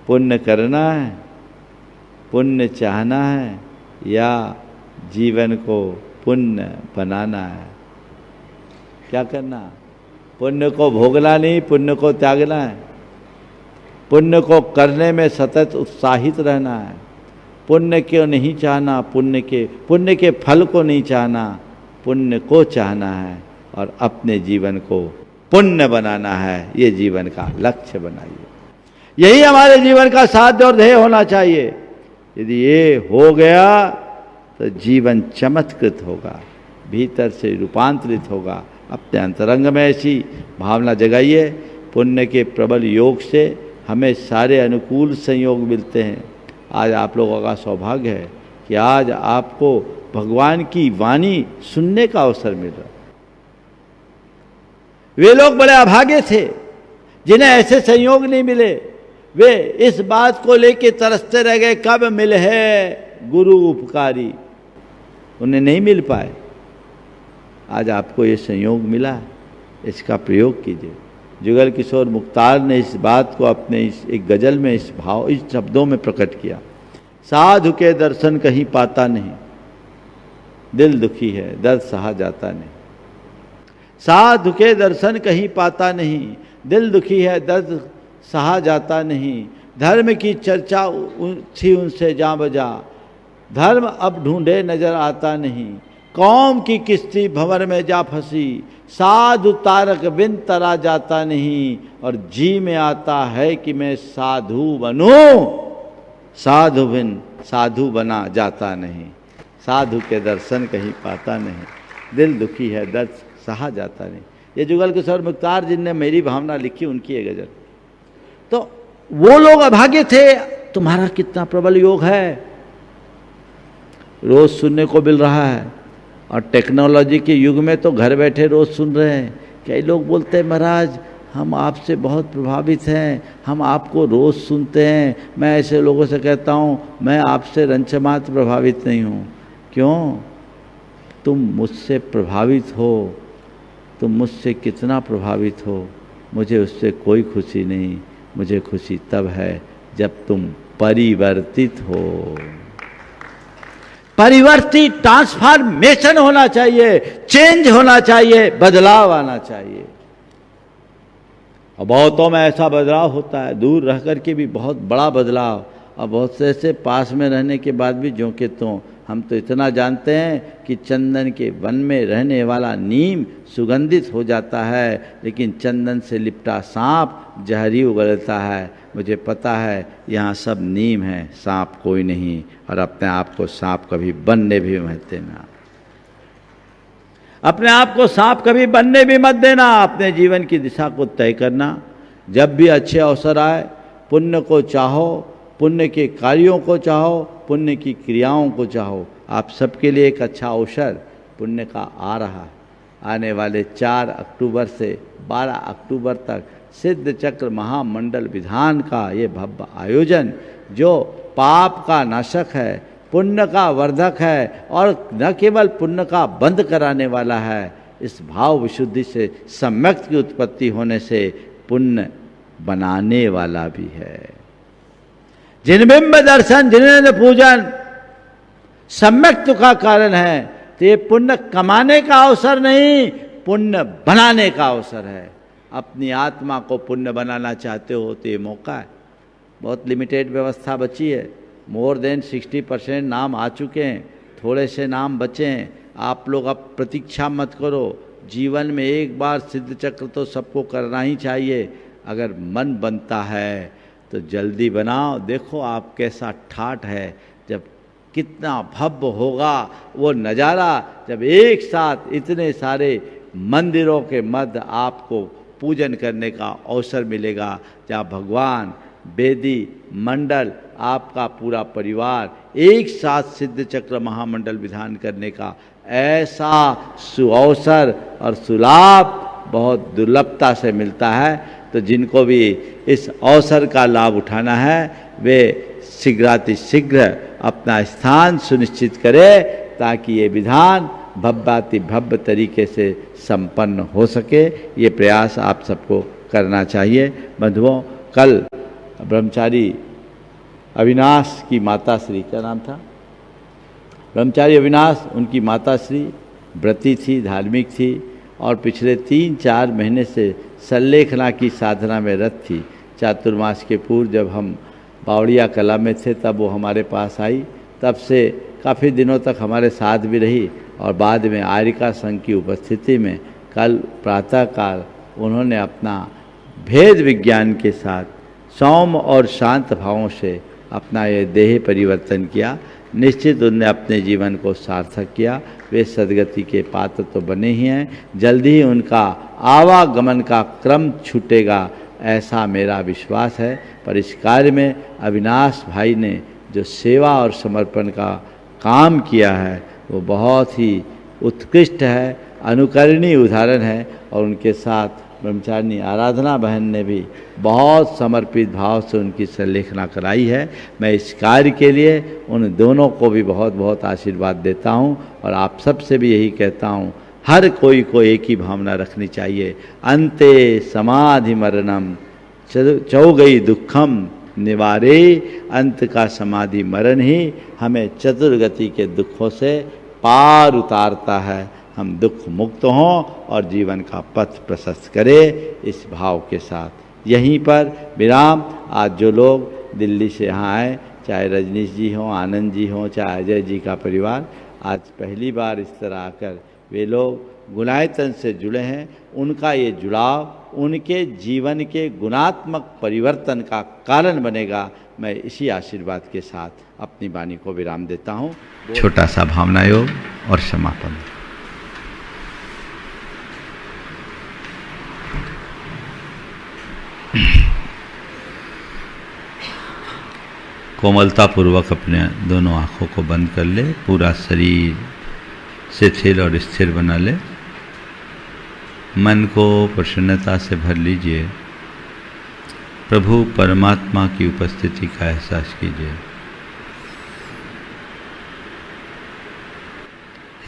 [SPEAKER 1] पुण्य करना है, पुण्य चाहना है, या जीवन को पुण्य बनाना है? क्या करना? पुण्य को भोगना नहीं, पुण्य को त्यागना है। पुण्य को करने में सतत उत्साहित रहना है। पुण्य को नहीं चाहना, पुण्य के फल को नहीं चाहना, पुण्य को चाहना है और अपने जीवन को पुण्य बनाना है। ये जीवन का लक्ष्य बनाइए। यही हमारे जीवन का साध्य और ध्येय होना चाहिए। यदि ये हो गया तो जीवन चमत्कृत होगा, भीतर से रूपांतरित होगा। अपने अंतरंग में ऐसी भावना जगाइए। पुण्य के प्रबल योग से हमें सारे अनुकूल संयोग मिलते हैं। आज आप लोगों का सौभाग्य है कि आज आपको भगवान की वाणी सुनने का अवसर मिल रहा। वे लोग बड़े अभागे थे जिन्हें ऐसे संयोग नहीं मिले। वे इस बात को लेके तरसते रह गए, कब मिले है गुरु उपकारी। उन्हें नहीं मिल पाए। आज आपको ये संयोग मिला, इसका प्रयोग कीजिए। जुगल किशोर मुख्तार ने इस बात को अपने इस एक गजल में इस शब्दों में प्रकट किया। साधु के दर्शन कहीं पाता नहीं, दिल दुखी है दर्द सहा जाता नहीं। साधु के दर्शन कहीं पाता नहीं, दिल दुखी है दर्द सहा जाता नहीं। धर्म की चर्चा थी उनसे जा बजा, धर्म अब ढूंढे नजर आता नहीं। कौम की किश्ती भंवर में जा फंसी, साधु तारक बिन तरा जाता नहीं। और जी में आता है कि मैं साधु बनूं, साधु बिन साधु बना जाता नहीं। साधु के दर्शन कहीं पाता नहीं, दिल दुखी है दर्द सहा जाता नहीं। ये जुगल किशोर मुख्तार जिनने मेरी भावना लिखी, उनकी ये गजल। तो वो लोग अभागे थे, तुम्हारा कितना प्रबल योग है। रोज सुनने को मिल रहा है और टेक्नोलॉजी के युग में तो घर बैठे रोज सुन रहे हैं। कई लोग बोलते हैं महाराज हम आपसे बहुत प्रभावित हैं, हम आपको रोज सुनते हैं। मैं ऐसे लोगों से कहता हूँ मैं आपसे रंचमात्र प्रभावित नहीं हूँ। क्यों? तुम मुझसे प्रभावित हो, तुम मुझसे कितना प्रभावित हो, मुझे उससे कोई खुशी नहीं। मुझे खुशी तब है जब तुम परिवर्तित हो। परिवर्तित, ट्रांसफॉर्मेशन होना चाहिए, चेंज होना चाहिए, बदलाव आना चाहिए। और बहुतों में ऐसा बदलाव होता है, दूर रह कर के भी बहुत बड़ा बदलाव, और बहुत से ऐसे पास में रहने के बाद भी जो कि तो हम तो इतना जानते हैं कि चंदन के वन में रहने वाला नीम सुगंधित हो जाता है, लेकिन चंदन से लिपटा सांप जहरी उगलता है। मुझे पता है यहाँ सब नीम है, सांप कोई नहीं। और अपने आप को सांप कभी बनने भी मत देना, अपने आप को सांप कभी बनने भी मत देना। अपने जीवन की दिशा को तय करना। जब भी अच्छे अवसर आए पुण्य को चाहो, पुण्य के कार्यों को चाहो, पुण्य की क्रियाओं को चाहो। आप सबके लिए एक अच्छा अवसर पुण्य का आ रहा है। आने वाले 4 अक्टूबर से 12 अक्टूबर तक सिद्ध चक्र महामंडल विधान का ये भव्य आयोजन, जो पाप का नाशक है, पुण्य का वर्धक है, और न केवल पुण्य का बंद कराने वाला है, इस भाव विशुद्धि से सम्यक्त की उत्पत्ति होने से पुण्य बनाने वाला भी है। जिनबिंब दर्शन, जिनेन्द्र पूजन सम्यक्त का कारण है। तो ये पुण्य कमाने का अवसर नहीं, पुण्य बनाने का अवसर है। अपनी आत्मा को पुण्य बनाना चाहते हो तो ये मौका है। बहुत लिमिटेड व्यवस्था बची है। मोर देन 60% नाम आ चुके हैं, थोड़े से नाम बचे हैं। आप लोग अब प्रतीक्षा मत करो। जीवन में एक बार सिद्ध चक्र तो सबको करना ही चाहिए। अगर मन बनता है तो जल्दी बनाओ। देखो आप कैसा ठाठ है, जब कितना भव्य होगा वो नज़ारा, जब एक साथ इतने सारे मंदिरों के मध्य आपको पूजन करने का अवसर मिलेगा, जहाँ भगवान, बेदी, मंडल, आपका पूरा परिवार एक साथ सिद्ध चक्र महामंडल विधान करने का ऐसा सुअवसर और सुलाभ बहुत दुर्लभता से मिलता है। तो जिनको भी इस अवसर का लाभ उठाना है वे शीघ्रातिशीघ्र अपना स्थान सुनिश्चित करें, ताकि ये विधान भव्याति भव्य तरीके से संपन्न हो सके। ये प्रयास आप सबको करना चाहिए। बंधुओं, कल ब्रह्मचारी अविनाश की माता श्री, क्या नाम था, ब्रह्मचारी अविनाश, उनकी माता श्री व्रती थी, धार्मिक थी और पिछले 3-4 महीने से संलेखना की साधना में रत थी। चातुर्मास के पूर्व जब हम बावड़िया कला में थे तब वो हमारे पास आई, तब से काफ़ी दिनों तक हमारे साथ भी रही और बाद में आर्यिका संघ की उपस्थिति में कल प्रातःकाल उन्होंने अपना भेद विज्ञान के साथ सौम्य और शांत भावों से अपना ये देह परिवर्तन किया। निश्चित उनने अपने जीवन को सार्थक किया। वे सद्गति के पात्र तो बने ही हैं, जल्दी ही उनका आवागमन का क्रम छूटेगा, ऐसा मेरा विश्वास है। पर इस कार्य में अविनाश भाई ने जो सेवा और समर्पण का काम किया है वो बहुत ही उत्कृष्ट है, अनुकरणीय उदाहरण है। और उनके साथ ब्रह्मचारिणी आराधना बहन ने भी बहुत समर्पित भाव से उनकी संलेखना कराई है। मैं इस कार्य के लिए उन दोनों को भी बहुत बहुत आशीर्वाद देता हूँ और आप सब से भी यही कहता हूँ, हर कोई को एक ही भावना रखनी चाहिए। अंते समाधि मरणम चौगई दुखम निवारे। अंत का समाधि मरण ही हमें चतुर्गति के दुखों से पार उतारता है, हम दुख मुक्त हों और जीवन का पथ प्रशस्त करें। इस भाव के साथ यहीं पर विराम। आज जो लोग दिल्ली से यहाँ आए, चाहे रजनीश जी हों, आनंद जी हों, चाहे अजय जी का परिवार, आज पहली बार इस तरह आकर वे लोग गुणायतन से जुड़े हैं। उनका ये जुड़ाव उनके जीवन के गुणात्मक परिवर्तन का कारण बनेगा। मैं इसी आशीर्वाद के साथ अपनी वाणी को विराम देता हूँ। छोटा सा भावना योग और समापन। कोमलता पूर्वक अपने दोनों आँखों को बंद कर ले, पूरा शरीर शिथिल और स्थिर बना ले, मन को प्रसन्नता से भर लीजिए, प्रभु परमात्मा की उपस्थिति का एहसास कीजिए।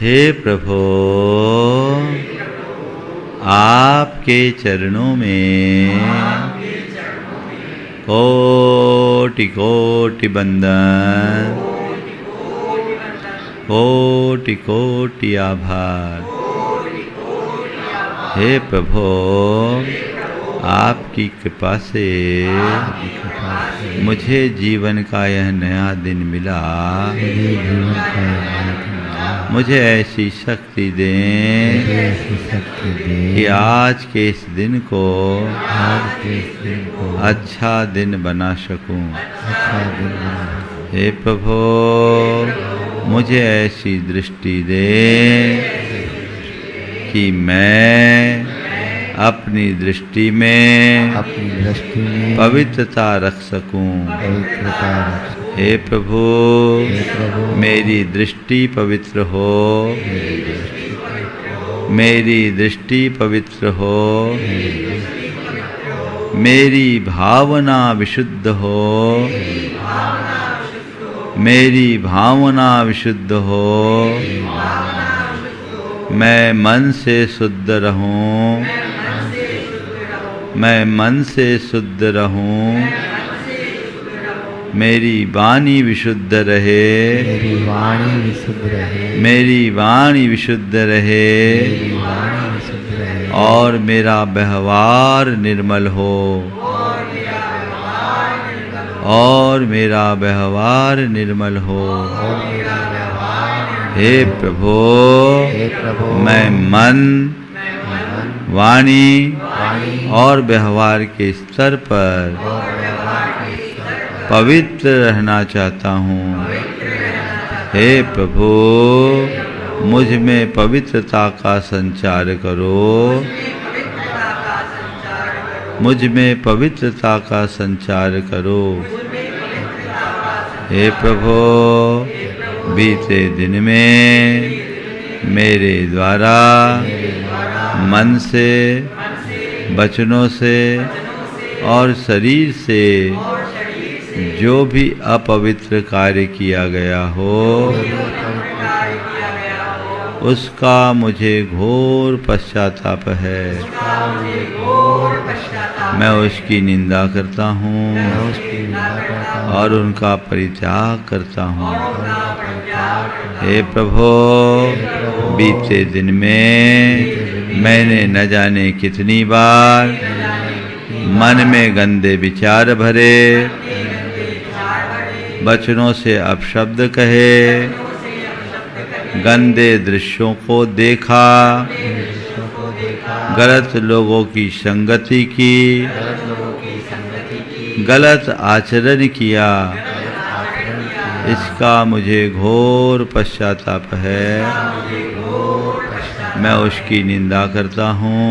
[SPEAKER 1] हे प्रभु, आपके चरणों में कोटि कोटि बंदन, कोटि कोटि आभार। हे प्रभु, आपकी कृपा से मुझे जीवन का यह नया दिन मिला। मुझे ऐसी शक्ति दें कि आज के इस दिन को अच्छा दिन बना सकूं। हे प्रभु, मुझे ऐसी दृष्टि दें कि मैं अपनी दृष्टि में पवित्रता रख सकूं। हे प्रभु, मेरी दृष्टि पवित्र हो, मेरी दृष्टि पवित्र हो, मेरी भावना विशुद्ध हो, मेरी भावना विशुद्ध हो, मैं मन से शुद्ध रहूं, मैं मन से शुद्ध रहूं, मेरी वाणी विशुद्ध रहे,
[SPEAKER 3] मेरी वाणी विशुद्ध रहे,
[SPEAKER 1] मेरी वाणी विशुद्ध रहे,
[SPEAKER 3] मेरी वाणी विशुद्ध रहे,
[SPEAKER 1] और मेरा व्यवहार निर्मल हो, और मेरा व्यवहार निर्मल हो। हे प्रभु, मैं मन, वाणी और व्यवहार के स्तर पर पवित्र रहना चाहता हूँ। हे प्रभु, मुझ में पवित्रता का संचार करो, मुझ में पवित्रता का संचार करो। हे प्रभु, बीते दिन में मेरे द्वारा मन से, वचनों से और शरीर से जो भी अपवित्र कार्य किया गया हो उसका मुझे घोर पश्चाताप है। मैं उसकी निंदा करता हूँ और उनका परित्याग करता हूँ। हे प्रभु, बीते दिन में मैंने न जाने कितनी बार मन में गंदे विचार भरे, वचनों से अपशब्द कहे, गंदे दृश्यों को देखा, गलत लोगों की संगति की, गलत आचरण किया, इसका मुझे घोर पश्चाताप है। मैं उसकी निंदा करता हूँ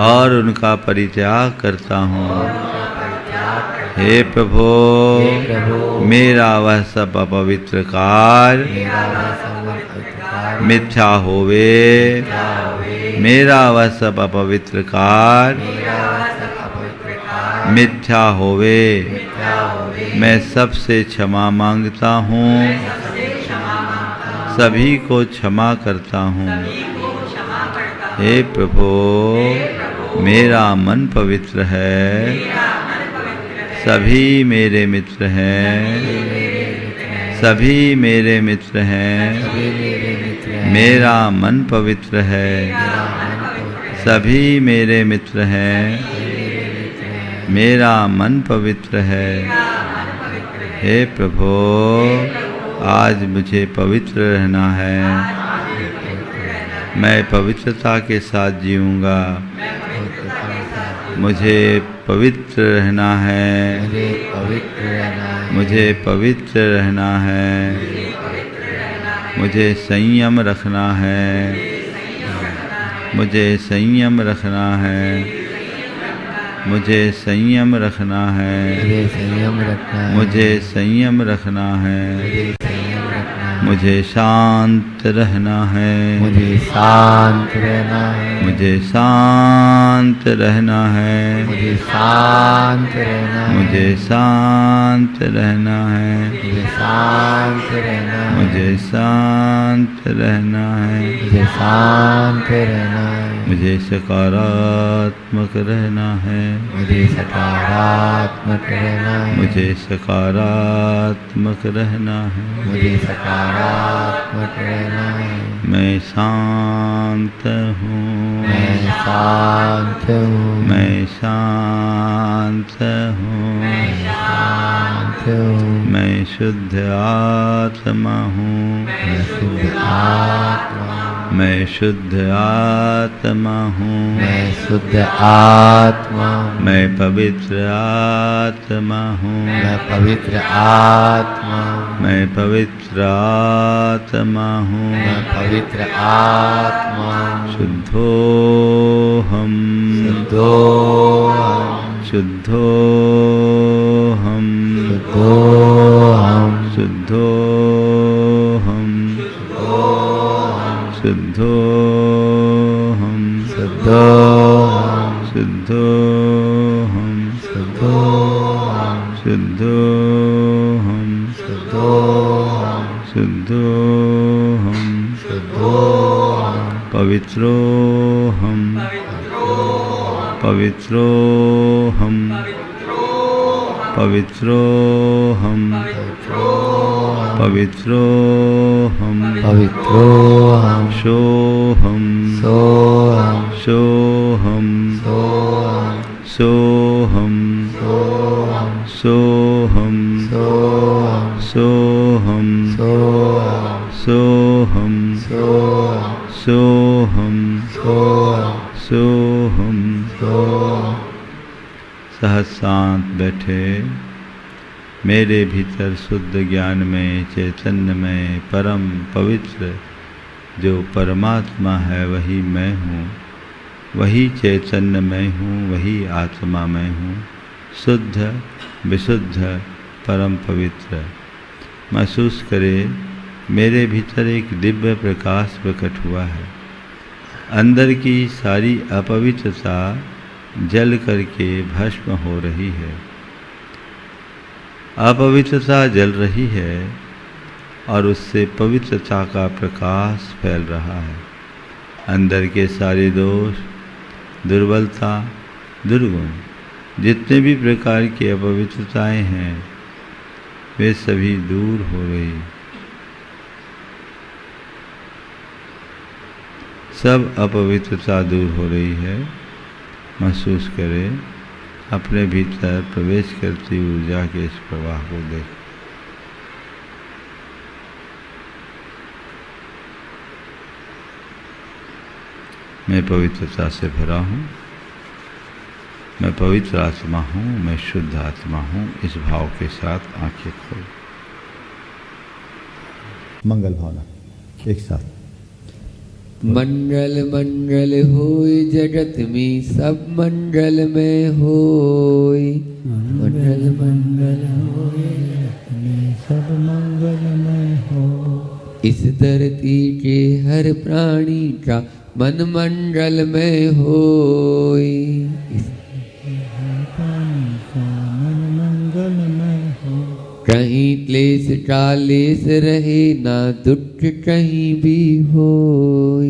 [SPEAKER 1] और उनका परित्याग करता हूँ। हे प्रभु, मेरा वह सब अपवित्र कार्य मिथ्या होवे, मेरा वह सब अपवित्र कार्य मिथ्या होवे। मैं सबसे क्षमा मांगता हूँ, सभी को क्षमा करता हूँ। हे प्रभु, मेरा मन पवित्र है, सभी मेरे मित्र हैं, सभी मेरे मित्र हैं। मेरा मन पवित्र है, सभी मेरे मित्र हैं। मेरा मन पवित्र है। हे प्रभु, आज मुझे पवित्र रहना है। मैं पवित्रता के साथ जीऊँगा। मुझे पवित्र रहना है, मुझे पवित्र रहना है, मुझे संयम रखना है, मुझे संयम रखना है, मुझे संयम रखना है, मुझे संयम रखना है, मुझे शांत रहना है,
[SPEAKER 3] मुझे शांत रहना है,
[SPEAKER 1] मुझे शांत रहना है,
[SPEAKER 3] मुझे शांत रहना है,
[SPEAKER 1] मुझे शांत रहना है,
[SPEAKER 3] मुझे शांत रहना है,
[SPEAKER 1] मुझे शांत रहना है,
[SPEAKER 3] मुझे शांत रहना है,
[SPEAKER 1] मुझे सकारात्मक रहना है,
[SPEAKER 3] मुझे सकारात्मक रहना है,
[SPEAKER 1] मुझे सकारात्मक रहना है।
[SPEAKER 3] मुझे सकारात्मक रहना है।
[SPEAKER 1] मैं शांत हूँ,
[SPEAKER 3] मैं शांत हूँ,
[SPEAKER 1] मैं शांत हूँ,
[SPEAKER 3] मैं शांत हूँ,
[SPEAKER 1] मैं शुद्ध आत्मा हूँ,
[SPEAKER 3] मैं शुद्ध आत्मा,
[SPEAKER 1] मैं शुद्ध आत्मा हूँ,
[SPEAKER 3] मैं शुद्ध आत्मा,
[SPEAKER 1] मैं पवित्र आत्मा हूँ,
[SPEAKER 3] मैं पवित्र आत्मा,
[SPEAKER 1] मैं पवित्र आत्मा हूँ,
[SPEAKER 3] मैं पवित्र आत्मा,
[SPEAKER 1] शुद्धो हम,
[SPEAKER 3] शुद्धो हम,
[SPEAKER 1] शुद्धो हम,
[SPEAKER 3] शुद्धो हम,
[SPEAKER 1] शुद्धो हम, शुद्धो हम,
[SPEAKER 3] शुद्धो हम,
[SPEAKER 1] शुद्धो हम,
[SPEAKER 3] शुद्धो हम,
[SPEAKER 1] शुद्धो हम,
[SPEAKER 3] शुद्धो हम,
[SPEAKER 1] शुद्धो हम,
[SPEAKER 3] शुद्धो हम,
[SPEAKER 1] पवित्रो हम, पवित्रो हम, पवित्रो हम, पवित्रो हम,
[SPEAKER 3] पवित्रो हम,
[SPEAKER 1] सोहम,
[SPEAKER 3] सोहम,
[SPEAKER 1] सोहम,
[SPEAKER 3] सोहम,
[SPEAKER 1] सोहम,
[SPEAKER 3] सोहम,
[SPEAKER 1] सोहम,
[SPEAKER 3] सोहम,
[SPEAKER 1] सोहम,
[SPEAKER 3] सोहम,
[SPEAKER 1] सोहम,
[SPEAKER 3] सोहम,
[SPEAKER 1] सोहम,
[SPEAKER 3] सोहम,
[SPEAKER 1] सोहम।
[SPEAKER 3] सोहम।
[SPEAKER 1] सहज शांत बैठे। मेरे भीतर शुद्ध ज्ञान में, चैतन्य में, परम पवित्र जो परमात्मा है वही मैं हूँ, वही चैतन्य मैं हूँ, वही आत्मा मैं हूँ, शुद्ध विशुद्ध परम पवित्र। महसूस करें मेरे भीतर एक दिव्य प्रकाश प्रकट हुआ है। अंदर की सारी अपवित्रता जल करके भस्म हो रही है। अपवित्रता जल रही है और उससे पवित्रता का प्रकाश फैल रहा है। अंदर के सारे दोष, दुर्बलता, दुर्गुण, जितने भी प्रकार की अपवित्रताएं हैं वे सभी दूर हो रही। सब अपवित्रता दूर हो रही है। महसूस करें, अपने भीतर प्रवेश करती ऊर्जा के इस प्रवाह को देखें। मैं पवित्रता से भरा हूँ, मैं पवित्र आत्मा हूँ, मैं शुद्ध आत्मा हूँ। इस भाव के साथ आंखें खोल। मंगल भावना एक साथ।
[SPEAKER 4] मंगल मंगल होय जगत में सब मंगल में होय। मंगल मंगल होय जगत में सब मंगल में हो। इस धरती के हर प्राणी का मन मंगल में होय। कहीं क्लेश कालेश रहे ना दुख कहीं भी होय।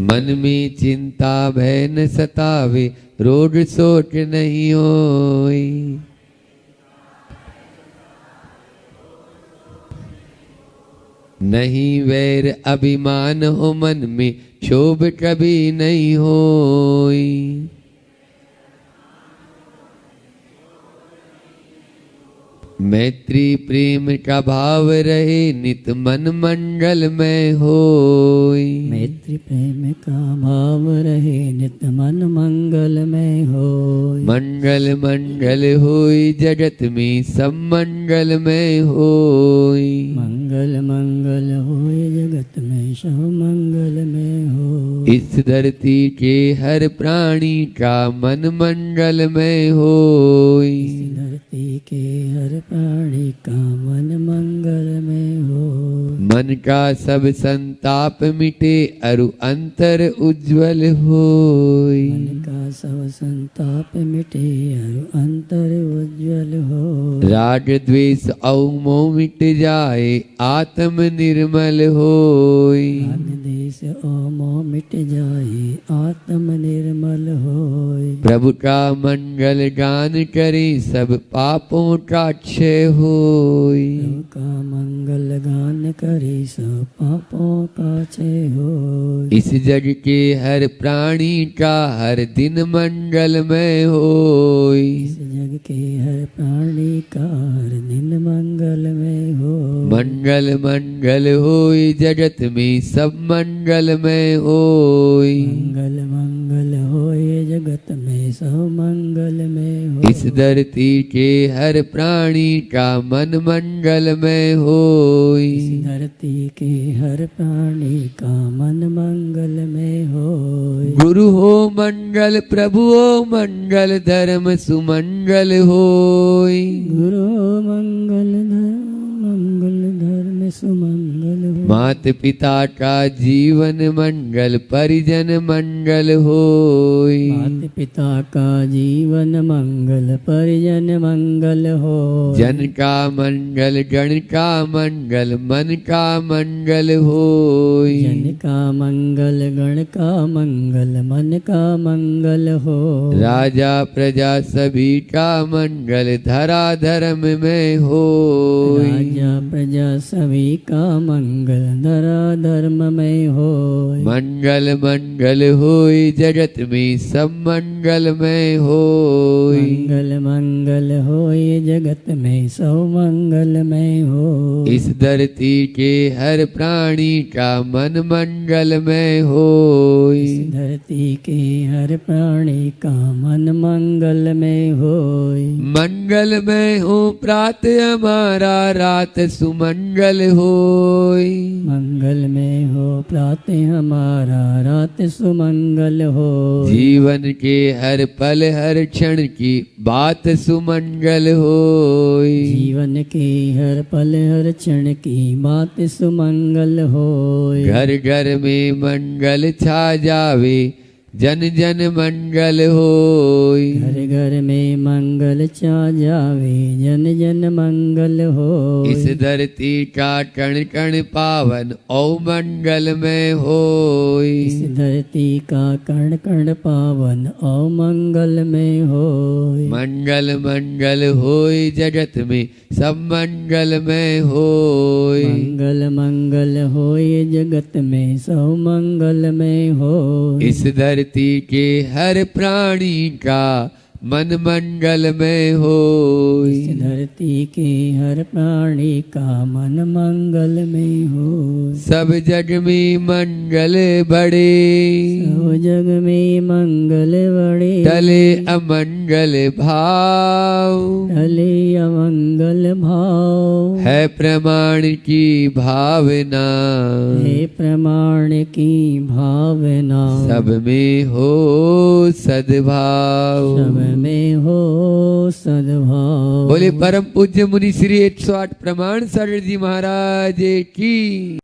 [SPEAKER 4] मन में चिंता भय न सतावे, रोग शोक नहीं होय। नहीं वैर अभिमान हो मन में, क्षोभ कभी नहीं होय। मैत्री प्रेम का भाव रहे नित मन मंगल में होय।
[SPEAKER 2] मैत्री प्रेम का भाव रहे नित मन मंगल में होय।
[SPEAKER 4] मंगल मंगल होय जगत में सब मंगल में होय।
[SPEAKER 2] मंगल मंगल होय जगत में सब मंगल में होय।
[SPEAKER 4] इस धरती के हर प्राणी का मन मंगल में होय।
[SPEAKER 2] इस धरती के हर प्राणी का मन मंगल में होय।
[SPEAKER 4] मन का सब संताप मिटे अरु अंतर उज्ज्वल होय।
[SPEAKER 2] मन का सब संताप मिटे और अंतर उज्ज्वल हो।
[SPEAKER 4] राग द्वेष और मोह मिट जाए आत्म निर्मल होय।
[SPEAKER 2] राग द्वेष और मोह मिट जाए आत्म निर्मल होय।
[SPEAKER 4] प्रभु का मंगल गान करे सब पापों का क्षय होय।
[SPEAKER 2] प्रभु का मंगल गान करे सब पापों का क्षय होय।
[SPEAKER 4] इस जग के हर प्राणी का हर दिन मंगलमय होय।
[SPEAKER 2] इस जग के हर प्राणी का हर दिन मंगलमय होय।
[SPEAKER 4] मंगल मंगल होय जगत में सब मंगलमय होय।
[SPEAKER 2] मंगल मंगल होय जगत में सब मंगलमय होय।
[SPEAKER 4] इस धरती के हर प्राणी का मन मंगलमय होय।
[SPEAKER 2] इस धरती के हर प्राणी का मन मंगलमय होय।
[SPEAKER 4] गुरु हो मंगल प्रभु हो मंगल धर्म सुमंगल होय।
[SPEAKER 2] गुरु मंगल धर्म सुमंगल होय।
[SPEAKER 4] मात पिता का जीवन मंगल परिजन मंगल होय।
[SPEAKER 2] माता पिता का जीवन मंगल परिजन मंगल हो।
[SPEAKER 4] जन का मंगल गण का मंगल मन का मंगल होय।
[SPEAKER 2] जन का मंगल गण का मंगल मन का मंगल हो।
[SPEAKER 4] राजा प्रजा सभी का मंगल धरा धर्म में होय।
[SPEAKER 2] राजा प्रजा सभी का मंगल धरा धर्म में हो।
[SPEAKER 4] मंगल मंगल होय जगत में सब मंगलमय होय।
[SPEAKER 2] मंगल मंगल होय जगत में सब मंगलमय हो।
[SPEAKER 4] इस धरती के हर प्राणी का मन मंगलमय होय।
[SPEAKER 2] इस धरती के हर प्राणी का मन मंगलमय होय।
[SPEAKER 4] मंगलमय हो प्रात हमारा रात सुमंगल होय।
[SPEAKER 2] मंगल में हो प्रातः हमारा रात सुमंगल हो।
[SPEAKER 4] जीवन के हर पल हर क्षण की बात सुमंगल होय।
[SPEAKER 2] जीवन के हर पल हर क्षण की बात सुमंगल हो।
[SPEAKER 4] घर घर में मंगल छा जावे जन जन मंगल होय।
[SPEAKER 2] घर घर में मंगल चा जावे, जन जन मंगल होय।
[SPEAKER 4] इस धरती का कण कण पावन औ मंगल में होय।
[SPEAKER 2] इस धरती का कण कण पावन औ मंगल में होय।
[SPEAKER 4] मंगल मंगल होय जगत में सब मंगल में होय।
[SPEAKER 2] मंगल मंगल होय जगत में सब मंगल में होय।
[SPEAKER 4] इस धरती के हर प्राणी का मन मंगल में होय।
[SPEAKER 2] इस धरती के हर प्राणी का मन मंगल में होय।
[SPEAKER 4] सब जग में मंगल बड़े,
[SPEAKER 2] सब जग में मंगल बड़े।
[SPEAKER 4] टले अमंगल भाव,
[SPEAKER 2] टले अमंगल भाव।
[SPEAKER 4] है प्रमाण की भावना,
[SPEAKER 2] हे प्रमाण की भावना।
[SPEAKER 4] सब में हो सद्भाव।
[SPEAKER 2] सब में हो सद्भाव।
[SPEAKER 4] बोले परम पूज्य मुनि श्री 108 प्रमाण सागर जी महाराज की।